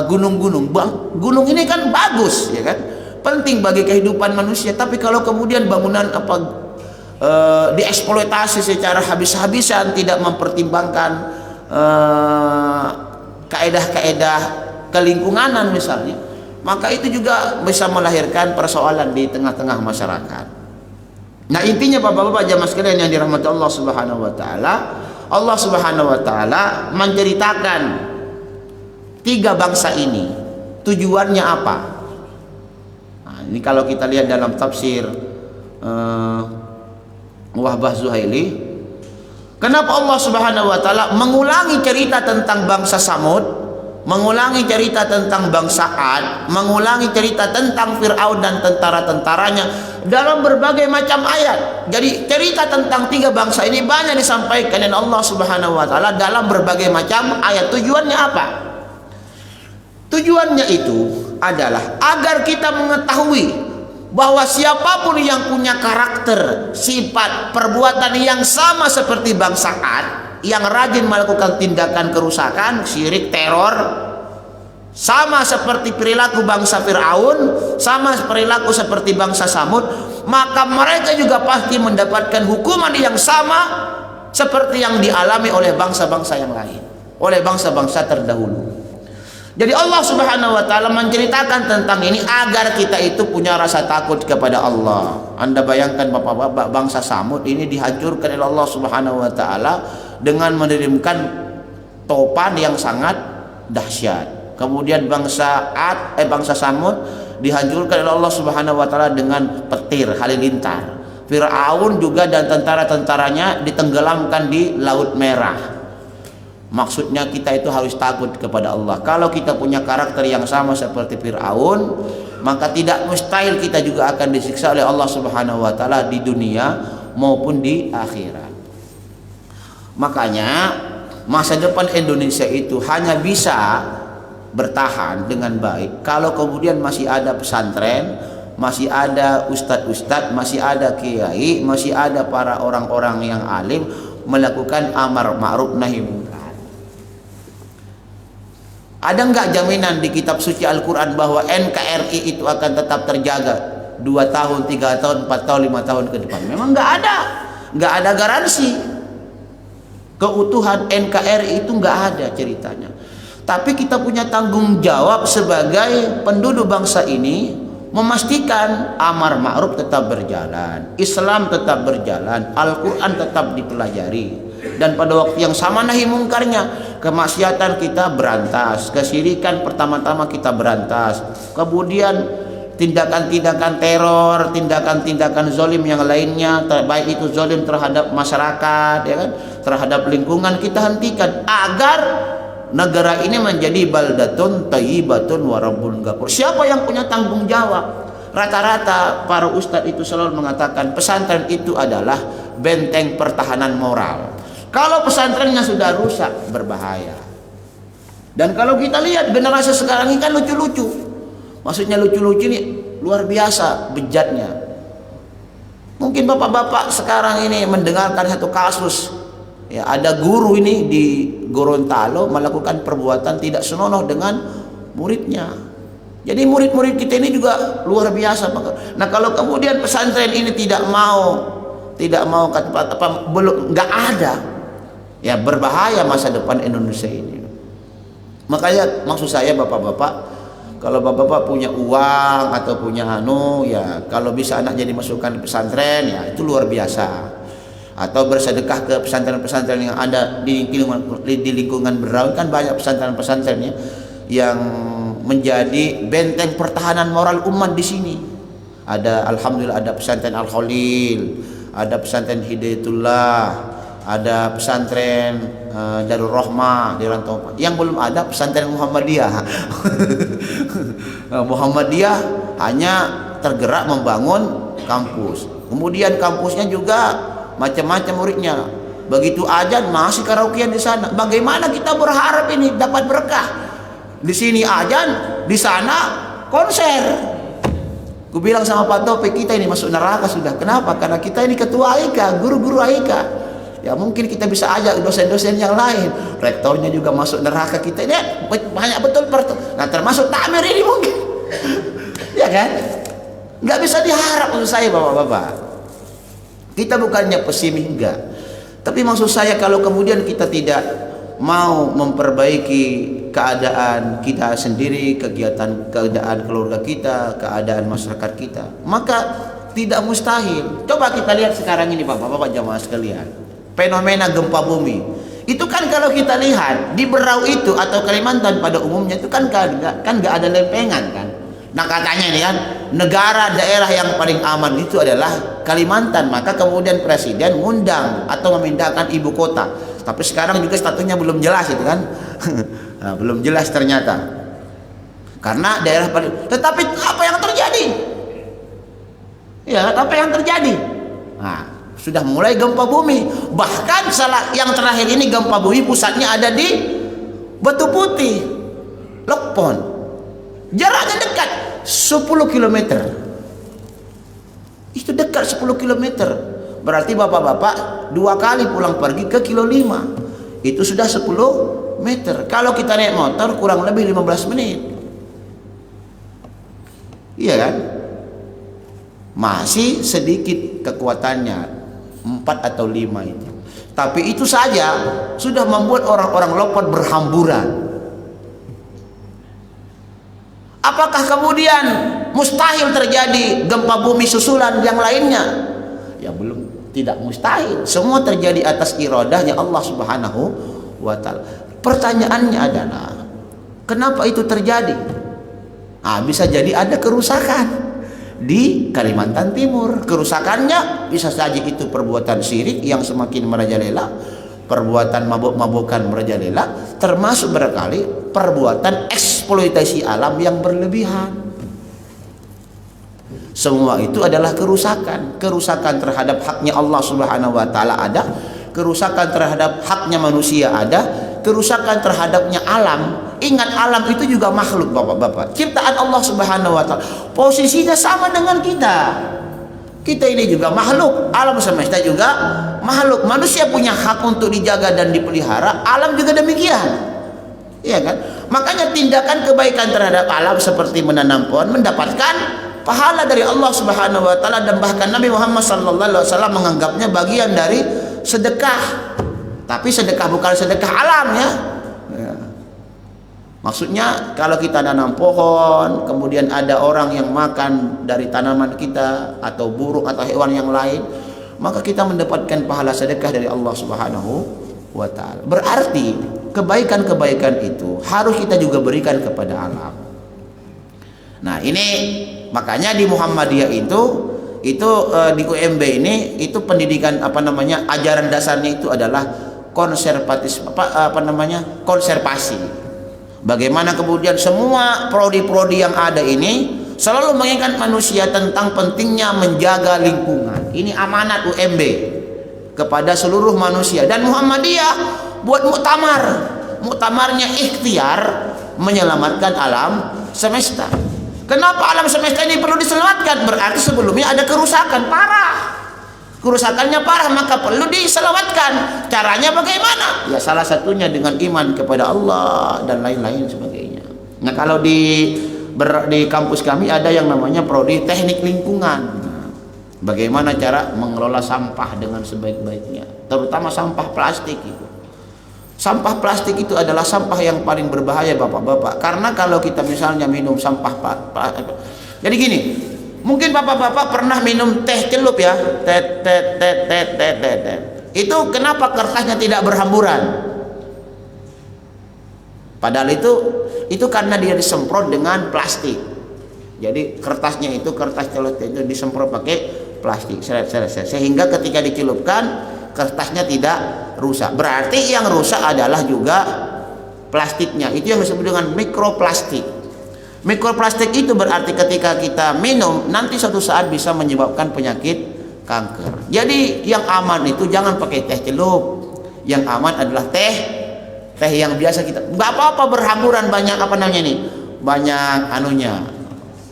gunung-gunung. Gunung ini kan bagus ya kan, penting bagi kehidupan manusia, tapi kalau kemudian bangunan dieksploitasi secara habis-habisan, tidak mempertimbangkan kaedah-kaedah kelingkunganan misalnya, maka itu juga bisa melahirkan persoalan di tengah-tengah masyarakat. Nah, intinya Bapak-bapak jamaah sekalian yang dirahmati Allah Subhanahu wa taala, Allah Subhanahu wa taala menceritakan tiga bangsa ini tujuannya apa. Nah, ini kalau kita lihat dalam tafsir Wahbah Zuhaili, kenapa Allah Subhanahu wa taala mengulangi cerita tentang bangsa Samud, mengulangi cerita tentang bangsa Ad, mengulangi cerita tentang Fir'aun dan tentara-tentaranya dalam berbagai macam ayat. Jadi cerita tentang tiga bangsa ini banyak disampaikan oleh Allah Subhanahu wa taala dalam berbagai macam ayat. Tujuannya apa? Tujuannya itu adalah agar kita mengetahui bahwa siapapun yang punya karakter, sifat, perbuatan yang sama seperti bangsa Ad, yang rajin melakukan tindakan kerusakan, syirik, teror, sama seperti perilaku bangsa Fir'aun, sama perilaku seperti bangsa Samud, maka mereka juga pasti mendapatkan hukuman yang sama seperti yang dialami oleh bangsa-bangsa yang lain, oleh bangsa-bangsa terdahulu. Jadi Allah Subhanahu wa taala menceritakan tentang ini agar kita itu punya rasa takut kepada Allah. Anda bayangkan Bapak-bapak, bangsa Samud ini dihancurkan oleh Allah Subhanahu wa taala dengan mengirimkan topan yang sangat dahsyat. Kemudian bangsa Samud dihancurkan oleh Allah Subhanahu wa taala dengan petir halilintar. Firaun juga dan tentara-tentaranya ditenggelamkan di Laut Merah. Maksudnya kita itu harus takut kepada Allah. Kalau kita punya karakter yang sama seperti Fir'aun, maka tidak mustahil kita juga akan disiksa oleh Allah Subhanahu wa taala di dunia maupun di akhirat. Makanya masa depan Indonesia itu hanya bisa bertahan dengan baik kalau kemudian masih ada pesantren, masih ada ustadz-ustadz, masih ada kiai, masih ada para orang-orang yang alim melakukan amar ma'ruf nahi munkar. Ada enggak jaminan di kitab suci Al-Quran bahwa NKRI itu akan tetap terjaga 2 tahun, 3 tahun, 4 tahun, 5 tahun ke depan? Memang enggak ada garansi keutuhan NKRI itu, enggak ada ceritanya. Tapi kita punya tanggung jawab sebagai penduduk bangsa ini memastikan amar ma'ruf tetap berjalan, Islam tetap berjalan, Al-Quran tetap dipelajari, dan pada waktu yang sama nahi mungkarnya. Kemaksiatan kita berantas, kesyirikan pertama-tama kita berantas, kemudian tindakan-tindakan teror, tindakan-tindakan zalim yang lainnya, baik itu zalim terhadap masyarakat ya kan, terhadap lingkungan, kita hentikan agar negara ini menjadi baldatun thayyibatun wa rabbun ghafur. Siapa yang punya tanggung jawab? Rata-rata para ustadz itu selalu mengatakan pesantren itu adalah benteng pertahanan moral. Kalau pesantrennya sudah rusak, berbahaya. Dan kalau kita lihat generasi sekarang ini kan lucu-lucu. Maksudnya lucu-lucu ini luar biasa bejatnya. Mungkin bapak-bapak sekarang ini mendengarkan satu kasus. Ya, ada guru ini di Gorontalo melakukan perbuatan tidak senonoh dengan muridnya. Jadi murid-murid kita ini juga luar biasa. Nah, kalau kemudian pesantren ini tidak mau belum nggak ada, ya berbahaya masa depan Indonesia ini. Makanya maksud saya bapak-bapak, kalau bapak-bapak punya uang atau punya ya kalau bisa anaknya dimasukkan ke pesantren, ya itu luar biasa. Atau bersedekah ke pesantren-pesantren yang ada di lingkungan Berau, kan banyak pesantren-pesantren ya yang menjadi benteng pertahanan moral umat di sini. Ada alhamdulillah ada pesantren Al Khalil, ada pesantren Hidayatullah, ada pesantren Darul Rohmah di Rantau. Yang belum ada pesantren Muhammadiyah. Muhammadiyah hanya tergerak membangun kampus. Kemudian kampusnya juga macam-macam muridnya. Begitu azan masih karaokean di sana. Bagaimana kita berharap ini dapat berkah? Di sini azan, di sana konser. Ku bilang sama Pak Taufik, kita ini masuk neraka sudah. Kenapa? Karena kita ini ketua AIKA, guru-guru AIKA. Ya mungkin kita bisa ajak dosen-dosen yang lain. Rektornya juga masuk neraka kita ini. Banyak betul. Nah termasuk takmir ini mungkin. Ya kan? Nggak bisa diharap maksud saya bapak-bapak. Kita bukannya pesimis enggak. Tapi maksud saya kalau kemudian kita tidak mau memperbaiki keadaan kita sendiri, keadaan keluarga kita, keadaan masyarakat kita, maka tidak mustahil. Coba kita lihat sekarang ini bapak-bapak jamaah sekalian, fenomena gempa bumi itu kan kalau kita lihat di Berau itu atau Kalimantan pada umumnya itu kan nggak ada lempengan kan. Nah katanya ini kan negara daerah yang paling aman itu adalah Kalimantan, maka kemudian presiden ngundang atau memindahkan ibu kota. Tapi sekarang juga statusnya belum jelas itu kan. Nah, belum jelas ternyata. Karena daerah paling. Tetapi apa yang terjadi? Ya, apa yang terjadi? Nah, sudah mulai gempa bumi. Bahkan yang terakhir ini gempa bumi pusatnya ada di Batu Putih, Lokpon. Jaraknya dekat 10 km. Itu dekat 10 km. Berarti bapak-bapak 2 kali pulang pergi ke kilo 5. Itu sudah 10 meter. Kalau kita naik motor kurang lebih 15 menit. Iya kan? Masih sedikit kekuatannya, 4 atau 5 itu. Tapi itu saja sudah membuat orang-orang Lokpon berhamburan. Apakah kemudian mustahil terjadi gempa bumi susulan yang lainnya? Ya belum, tidak mustahil. Semua terjadi atas iradahnya Allah Subhanahu wa Ta'ala. Pertanyaannya adalah kenapa itu terjadi? Nah, bisa jadi ada kerusakan di Kalimantan Timur. Kerusakannya bisa saja itu perbuatan syirik yang semakin merajalela, perbuatan mabuk-mabukan merajalela, termasuk barangkali perbuatan eksploitasi alam yang berlebihan. Semua itu adalah kerusakan terhadap haknya Allah Subhanahu wa Ta'ala ada, kerusakan terhadap haknya manusia ada, kerusakan terhadapnya alam. Ingat, alam itu juga makhluk bapak-bapak, ciptaan Allah Subhanahu wa Ta'ala. Posisinya sama dengan kita. Kita ini juga makhluk, alam semesta juga makhluk. Manusia punya hak untuk dijaga dan dipelihara, alam juga demikian. Iya kan? Makanya tindakan kebaikan terhadap alam seperti menanam pohon mendapatkan pahala dari Allah Subhanahu wa Ta'ala, dan bahkan Nabi Muhammad SAW menganggapnya bagian dari sedekah. Tapi sedekah bukan sedekah alam ya. Maksudnya kalau kita nanam pohon, kemudian ada orang yang makan dari tanaman kita atau burung atau hewan yang lain, maka kita mendapatkan pahala sedekah dari Allah Subhanahu wa Ta'ala. Berarti kebaikan-kebaikan itu harus kita juga berikan kepada alam. Nah, ini makanya di Muhammadiyah itu di UMB ini itu pendidikan ajaran dasarnya itu adalah konservasi. Bagaimana kemudian semua prodi-prodi yang ada ini selalu mengingatkan manusia tentang pentingnya menjaga lingkungan. Ini amanat UMB kepada seluruh manusia. Dan Muhammadiyah buat muktamarnya ikhtiar menyelamatkan alam semesta. Kenapa alam semesta ini perlu diselamatkan? Berarti sebelumnya ada kerusakan parah. Kerusakannya parah, maka perlu diselamatkan. Caranya bagaimana? Ya salah satunya dengan iman kepada Allah dan lain-lain sebagainya. Nah, kalau di kampus kami ada yang namanya prodi teknik lingkungan. Nah, bagaimana cara mengelola sampah dengan sebaik-baiknya, terutama sampah plastik itu. Sampah plastik itu adalah sampah yang paling berbahaya bapak-bapak. Karena kalau kita misalnya minum sampah jadi gini, mungkin bapak-bapak pernah minum teh celup ya, teh. Itu kenapa kertasnya tidak berhamburan? Padahal itu karena dia disemprot dengan plastik. Jadi kertas celup itu disemprot pakai plastik, sehingga ketika dicelupkan kertasnya tidak rusak. Berarti yang rusak adalah juga plastiknya. Itu yang disebut dengan mikroplastik. Mikroplastik itu berarti ketika kita minum nanti suatu saat bisa menyebabkan penyakit kanker. Jadi yang aman itu jangan pakai teh celup. Yang aman adalah teh yang biasa kita. Nggak apa-apa berhamburan banyak apa namanya ini, banyak anunya,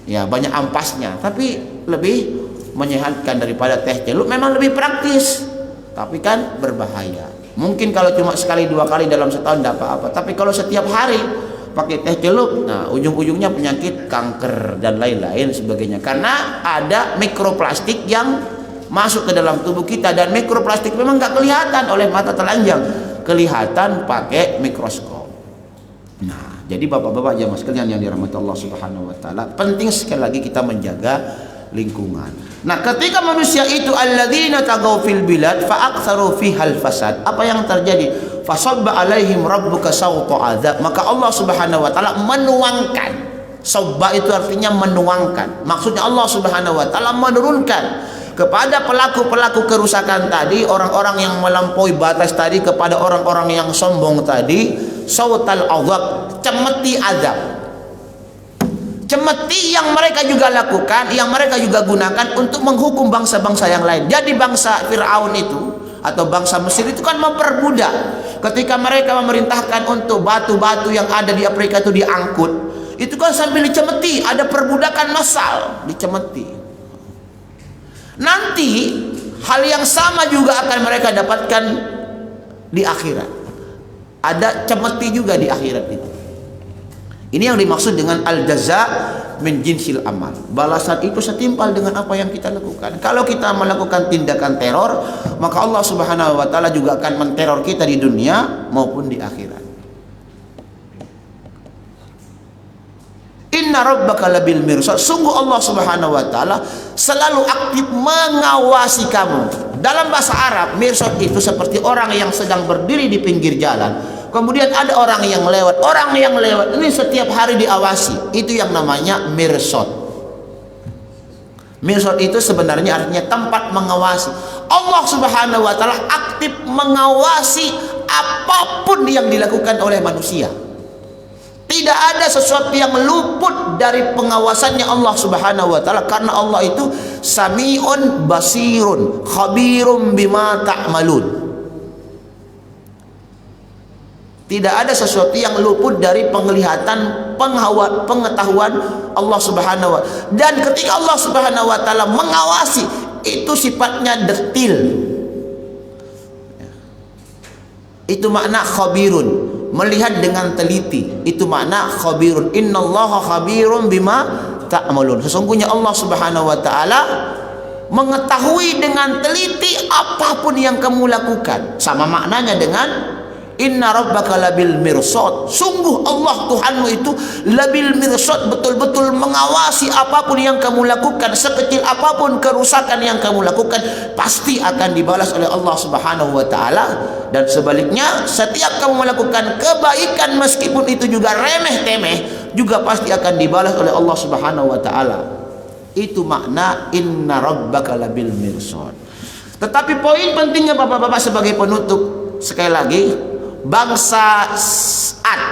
ya banyak ampasnya. Tapi lebih menyehatkan daripada teh celup. Memang lebih praktis, tapi kan berbahaya. Mungkin kalau cuma sekali dua kali dalam setahun tidak apa-apa. Tapi kalau setiap hari pakai teh celup, nah ujung-ujungnya penyakit kanker dan lain-lain sebagainya. Karena ada mikroplastik yang masuk ke dalam tubuh kita, dan mikroplastik memang nggak kelihatan oleh mata telanjang, kelihatan pakai mikroskop. Nah, jadi bapak-bapak jamaah sekalian yang dirahmati Allah Subhanahu wa taala, penting sekali lagi kita menjaga lingkungan. Nah, ketika manusia itu alladzina tagaw fil bilad fa aktsaru fihal fasad, apa yang terjadi? Fasabba alaihim rabbuka sawta adzab, maka Allah Subhanahu wa taala menuangkan. Sabba itu artinya menuangkan. Maksudnya Allah Subhanahu wa taala menurunkan kepada pelaku-pelaku kerusakan tadi, orang-orang yang melampaui batas tadi, kepada orang-orang yang sombong tadi, sautal azab, cemeti azab. Cemeti yang mereka juga lakukan, yang mereka juga gunakan untuk menghukum bangsa-bangsa yang lain. Jadi bangsa Fir'aun itu atau bangsa Mesir itu kan memperbudak. Ketika mereka memerintahkan untuk batu-batu yang ada di Afrika itu diangkut, itu kan sambil dicemeti, ada perbudakan massal, dicemeti. Nanti hal yang sama juga akan mereka dapatkan di akhirat. Ada cemeti juga di akhirat itu. Ini yang dimaksud dengan al-jaza min jinsil amal. Balasan itu setimpal dengan apa yang kita lakukan. Kalau kita melakukan tindakan teror, maka Allah Subhanahu wa taala juga akan menteror kita di dunia maupun di akhirat. Inna rabbaka labil mirsad, sungguh Allah Subhanahu wa taala selalu aktif mengawasi kamu. Dalam bahasa Arab, mirsad itu seperti orang yang sedang berdiri di pinggir jalan, kemudian ada orang yang lewat. Orang yang lewat ini setiap hari diawasi. Itu yang namanya mirsad. Mirsad itu sebenarnya artinya tempat mengawasi. Allah Subhanahu wa taala aktif mengawasi apapun yang dilakukan oleh manusia. Tidak ada sesuatu yang luput dari pengawasannya Allah Subhanahu wa taala, karena Allah itu Sami'un basirun khabirum bima ta'malun. Tidak ada sesuatu yang luput dari penglihatan, pengetahuan Allah Subhanahu wa taala. Dan ketika Allah Subhanahu wa taala mengawasi, itu sifatnya detil. Itu makna khabirun, melihat dengan teliti. Itu makna khabirun. Innallaha khabirum bima ta'malun. Sesungguhnya Allah Subhanahu wa taala mengetahui dengan teliti apapun yang kamu lakukan. Sama maknanya dengan inna rabbaka labil mirsad. Sungguh Allah Tuhanmu itu labil mirsad, betul-betul mengawasi apapun yang kamu lakukan. Sekecil apapun kerusakan yang kamu lakukan, pasti akan dibalas oleh Allah Subhanahu wa taala. Dan sebaliknya, setiap kamu melakukan kebaikan meskipun itu juga remeh-temeh, juga pasti akan dibalas oleh Allah Subhanahu wa taala. Itu makna inna rabbaka labil mirsad. Tetapi poin pentingnya Bapak-bapak sebagai penutup, sekali lagi, bangsa Ad,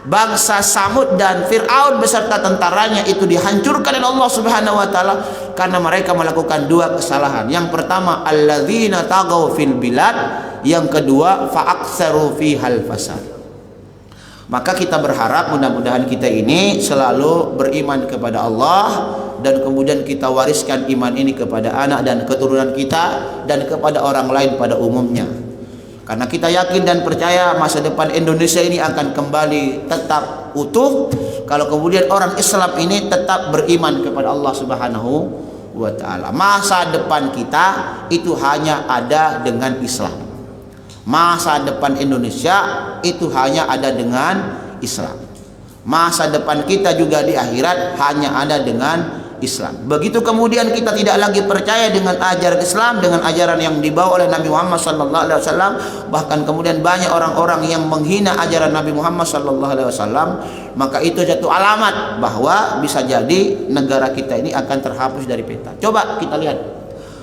bangsa Samud dan Fir'aun beserta tentaranya itu dihancurkan oleh Allah Subhanahu wa taala karena mereka melakukan dua kesalahan. Yang pertama, alladzina tagaw fil bilad. Yang kedua, fa'aktsaru fihal fasad. Maka kita berharap mudah-mudahan kita ini selalu beriman kepada Allah, dan kemudian kita wariskan iman ini kepada anak dan keturunan kita dan kepada orang lain pada umumnya. Karena kita yakin dan percaya masa depan Indonesia ini akan kembali tetap utuh kalau kemudian orang Islam ini tetap beriman kepada Allah Subhanahu wa taala. Masa depan kita itu hanya ada dengan Islam. Masa depan Indonesia itu hanya ada dengan Islam. Masa depan kita juga di akhirat hanya ada dengan Islam. Begitu kemudian kita tidak lagi percaya dengan ajaran Islam, dengan ajaran yang dibawa oleh Nabi Muhammad SAW, bahkan kemudian banyak orang-orang yang menghina ajaran Nabi Muhammad SAW, maka itu satu alamat bahwa bisa jadi negara kita ini akan terhapus dari peta. Coba kita lihat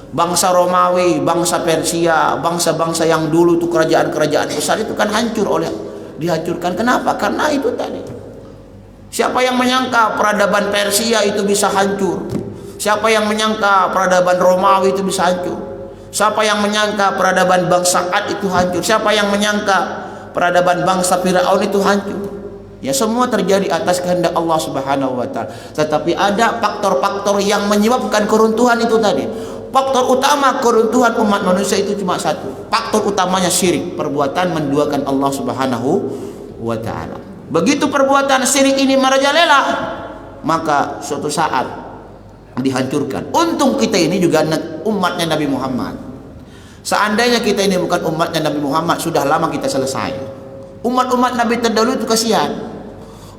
Bangsa Romawi, bangsa Persia, bangsa-bangsa yang dulu itu kerajaan-kerajaan besar itu kan dihancurkan. Kenapa? Karena itu tadi. Siapa yang menyangka peradaban Persia itu bisa hancur? Siapa yang menyangka peradaban Romawi itu bisa hancur? Siapa yang menyangka peradaban bangsa Ad itu hancur? Siapa yang menyangka peradaban bangsa Firaun itu hancur? Ya, semua terjadi atas kehendak Allah Subhanahu wa taala. Tetapi ada faktor-faktor yang menyebabkan keruntuhan itu tadi. Faktor utama keruntuhan umat manusia itu cuma satu. Faktor utamanya syirik, perbuatan menduakan Allah Subhanahu wa taala. Begitu perbuatan syirik ini merajalela, maka suatu saat dihancurkan. Untung kita ini juga umatnya Nabi Muhammad. Seandainya kita ini bukan umatnya Nabi Muhammad, sudah lama kita selesai. Umat-umat Nabi terdahulu itu kasihan.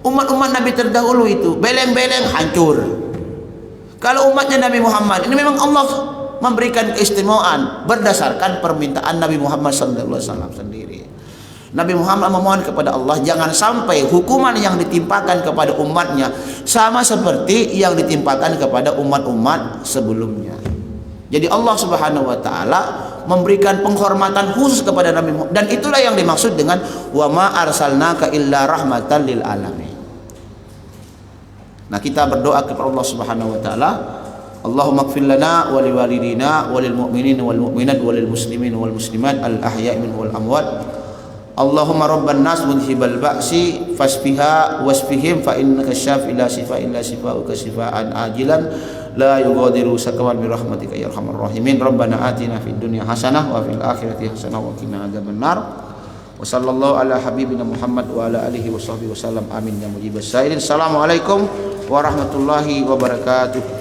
Umat-umat Nabi terdahulu itu beleng-beleng hancur. Kalau umatnya Nabi Muhammad ini memang Allah memberikan keistimewaan berdasarkan permintaan Nabi Muhammad SAW sendiri. Nabi Muhammad memohon kepada Allah jangan sampai hukuman yang ditimpakan kepada umatnya sama seperti yang ditimpakan kepada umat-umat sebelumnya. Jadi Allah Subhanahu wa taala memberikan penghormatan khusus kepada Nabi Muhammad, dan itulah yang dimaksud dengan wa ma arsalnaka illa rahmatan lil alamin. Nah, kita berdoa kepada Allah Subhanahu wa taala, Allahumma ighfir lana wa liwalidina wa lil mu'minina wal mu'minat wa lil muslimin wal muslimat al ahya'i minhum wal amwat. Allahumma rabban nas mudhibal ba'si fasfiha wasfihim fa innaka syafi la shifa illa shifauka shifaan ajilan la yughadiru saqaman bi rahmatika ya arhamar rahimin. Rabbana atina fid dunya hasanah wa fil akhirati hasanah wa qina adzabannar. Wa sallallahu ala habibina Muhammad wa ala alihi wa sahbihi wasallam. Amin ya mujibas sa'ilin. Assalamualaikum warahmatullahi wabarakatuh.